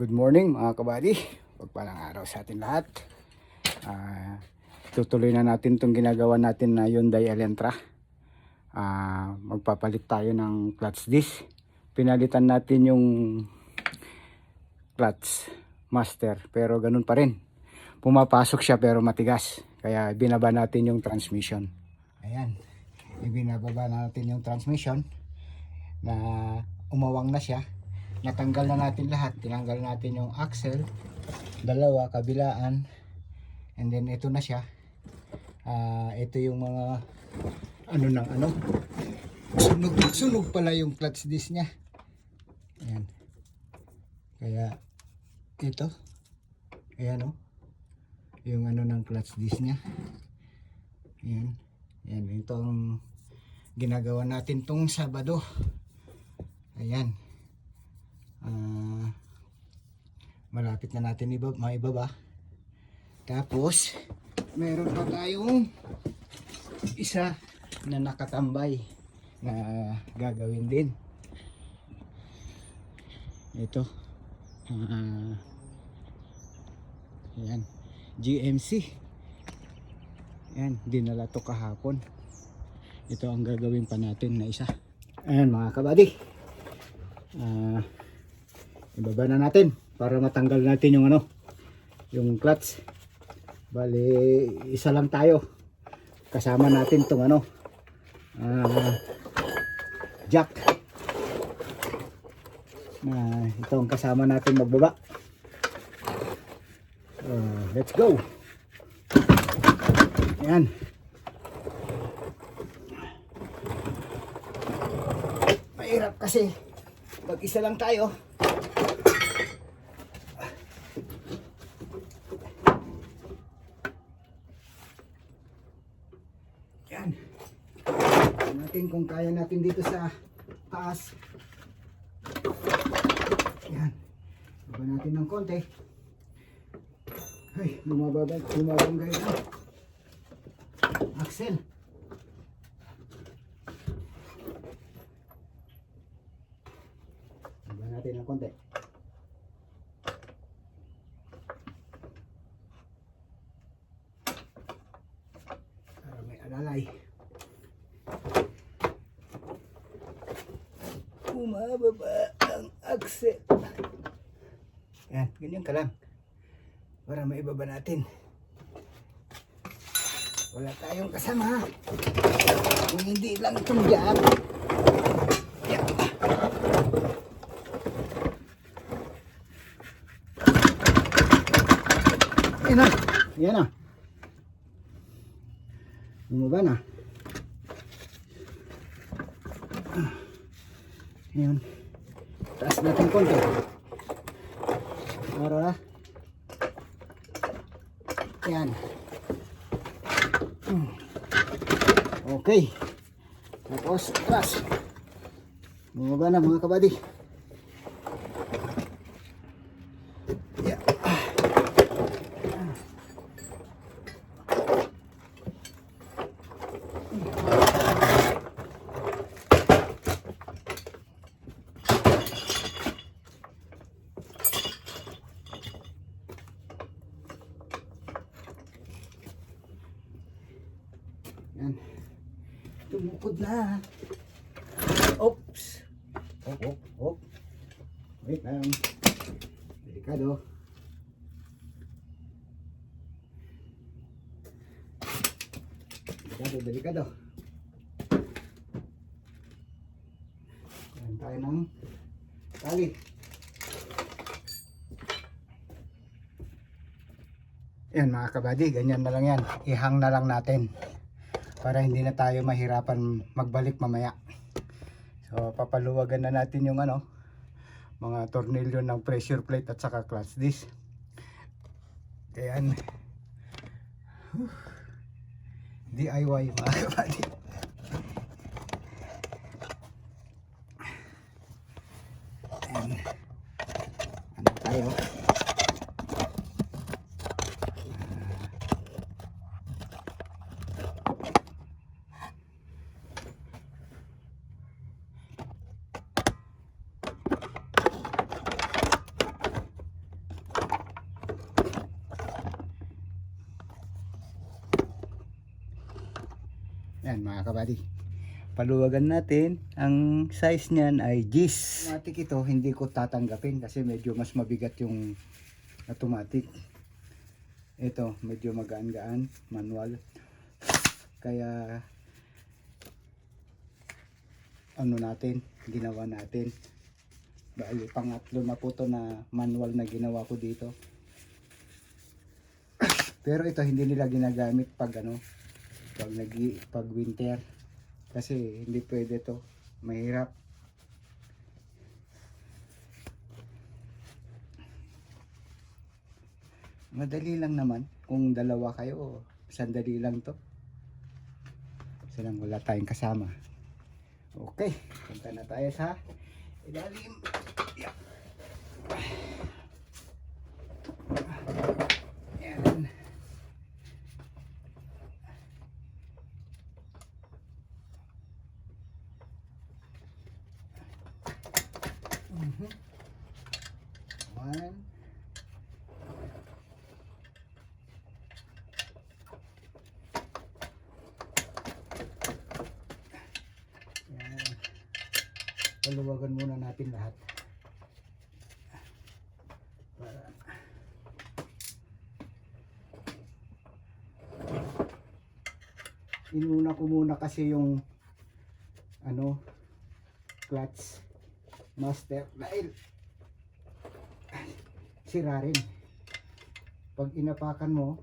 Good morning mga kabady. Pagpalang araw sa atin lahat. Tutuloy na natin itong ginagawa natin na Hyundai Elantra. Magpapalit tayo ng clutch disc. Pinalitan natin yung clutch master pero ganun pa rin. Pumapasok siya pero matigas. Kaya binaba natin yung transmission. Ayan. Ibinababa natin yung transmission na umawang na siya. Natanggal na natin lahat. Tinanggal natin yung axle, dalawa, kabilaan, and then ito na siya. Ito yung mga sunog pala yung clutch disc nya. Ayan. Kaya ito, ayan o, yung ng clutch disc nya. Ayan. Ayan, ito ang ginagawa natin tong Sabado. Ayan. Malapit na natin maibaba. Tapos meron pa tayong isa na nakatambay na gagawin din. Ito ayan, GMC. Ayan, dinala to kahapon. Ito ang gagawin pa natin na isa. Ayan mga kabady, ibaba na natin para matanggal natin yung yung clutch. Bali isa lang tayo, kasama natin tong jack na ito ang kasama natin magbaba. Let's go. Ayan. Mahirap kasi pag isa lang tayo. Yan. Tignan natin kung kaya natin dito sa taas. Yan. Baba natin ng konti. Ay, bumabanggay na. Axle. Baba natin ng konti. Alalay. Bumababa ang axle. Yan, ganyan ka lang para maibaba natin. Wala tayong kasama kung hindi lang itong jack. Yan. Yan na. Yan na. Bumaba na. Ayan. Taas natin konti. Para. Ayan. Okay. Tapos, taas. Bumaba na mga kabady. Yan. Tumukod na. Oops. Op. Wait lang. Delikado. Delikado. Yan tayo ng tali. Yan mga kabady, ganyan na lang yan. Ihang na lang natin para hindi na tayo mahirapan magbalik mamaya. So papaluwagan na natin yung mga tornilyo ng pressure plate at saka clutch disc. Ayan. DIY mga kabady. Ayan. Tayo. Yan mga kabady. Paluwagan natin. Ang size niyan ay Gis. Automatic ito, hindi ko tatanggapin kasi medyo mas mabigat yung automatic. Ito, medyo magaan-gaan, manual. Kaya ano natin, ginawa natin. Bali, pangatlo na po to na manual na ginawa ko dito. Pero ito hindi nila ginagamit pag ano, pag winter. Kasi hindi pwede to, mahirap. Madali lang naman kung dalawa kayo, sandali lang to. Kasi lang wala tayong kasama. Okay, punta na tayo sa ilalim. Yeah. Yan. One. Yan. Paluwagan muna natin lahat. Para inuna ko muna kasi yung ano, clutch master dahil sira rin. Pag inapakan mo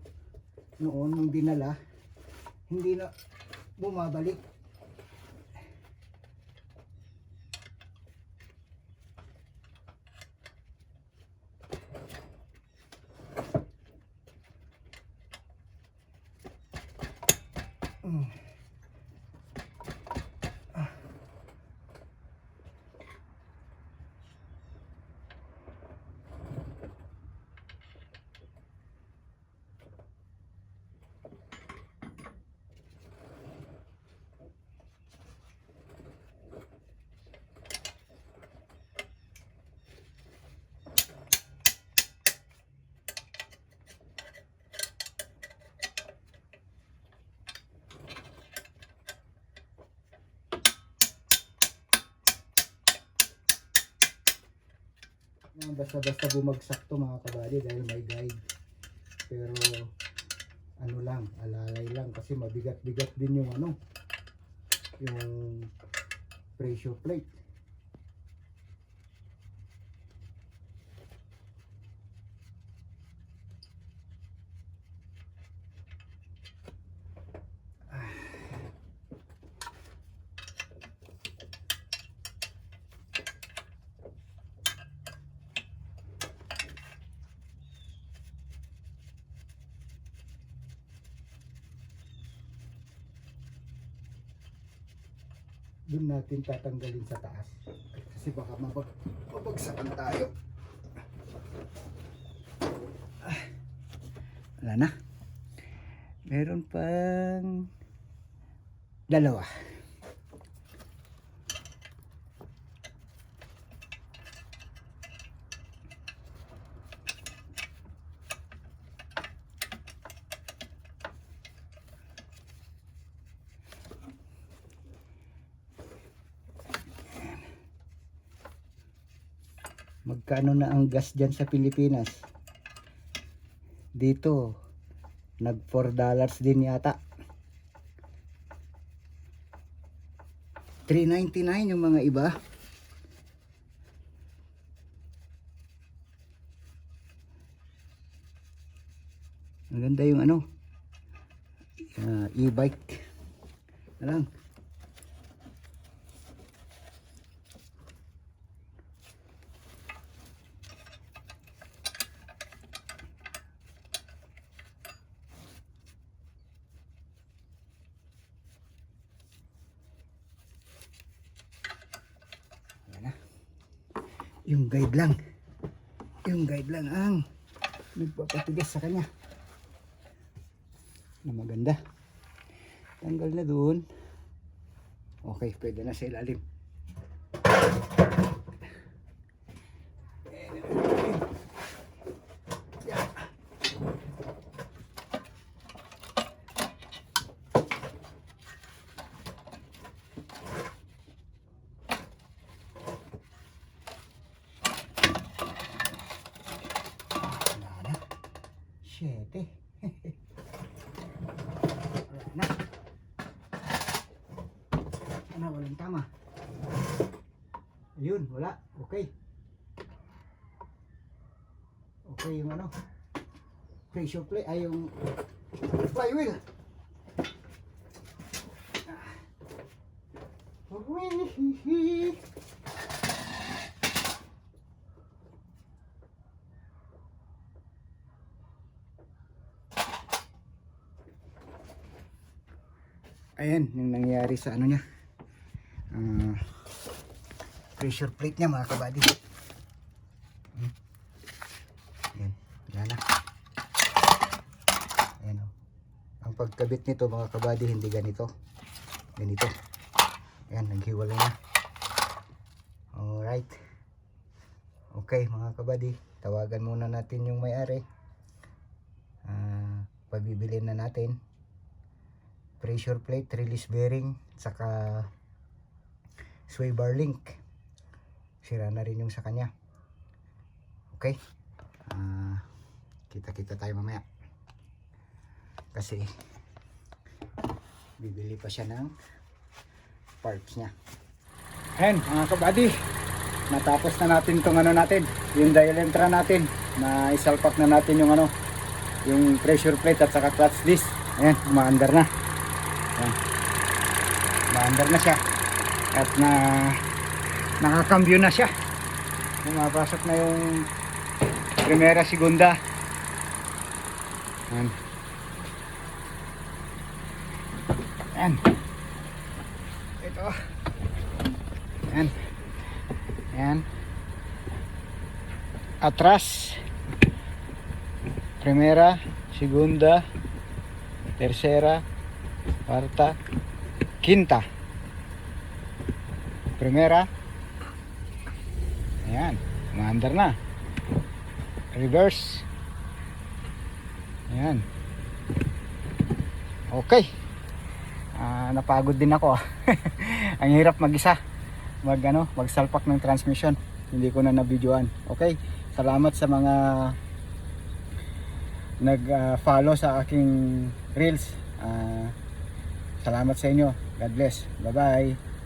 noon nung dinala, hindi na bumabalik. Basta-basta bumagsak to mga kabady dahil may guide. Pero ano lang, alalay lang kasi mabigat-bigat din yung ano, yung pressure plate. Doon natin tatanggalin sa taas kasi baka mabagsakan tayo. Wala na, meron pang dalawa. Magkano na ang gas dyan sa Pilipinas? Dito nag $4 din yata. $3.99 yung mga iba. Maganda yung ano, e-bike na lang. Yung guide lang ang nagpapatigas sa kanya na maganda. Tanggal na doon. Okay, pwede na sa ilalim. 7. Wala na. Ano, walang tama. Ayun, wala. Okay. Okay yung ano. Pressure plate ay yung flywheel. Ayan yung nangyari sa ano niya, pressure plate niya mga kabady. Ayan, wala na. Ayan, oh. Ang pagkabit nito mga kabady hindi ganito, ganito. Ayan, naghiwalay na. Alright, okay mga kabady, tawagan muna natin yung may-ari. Pabibilin na natin pressure plate, release bearing, saka sway bar link. Sira na rin yung sa kanya. Okay, kita-kita tayo mamaya kasi bibili pa siya ng parts niya. Ayan mga kabady, natapos na natin itong ano natin, yung dial entra natin, na isalpak na natin yung ano, yung pressure plate at saka clutch disc. Ayan, umaandar na. Ayan. Umaandar na siya at nakakambyo na siya. Pumapasok na yung primera, segunda. Ayan. Ayan. Ito. Ayan. Ayan. Atras. Primera, segunda, tercera, cuarta, quinta. Primera. Ayan, umaandar na. Reverse. Ayan. Okay. Napagod din ako. Ang hirap mag-isa. Magsalpak ng transmission. Hindi ko na nabidyoan. Okay. Salamat sa mga nag-follow sa aking reels. Salamat sa inyo. God bless. Bye-bye.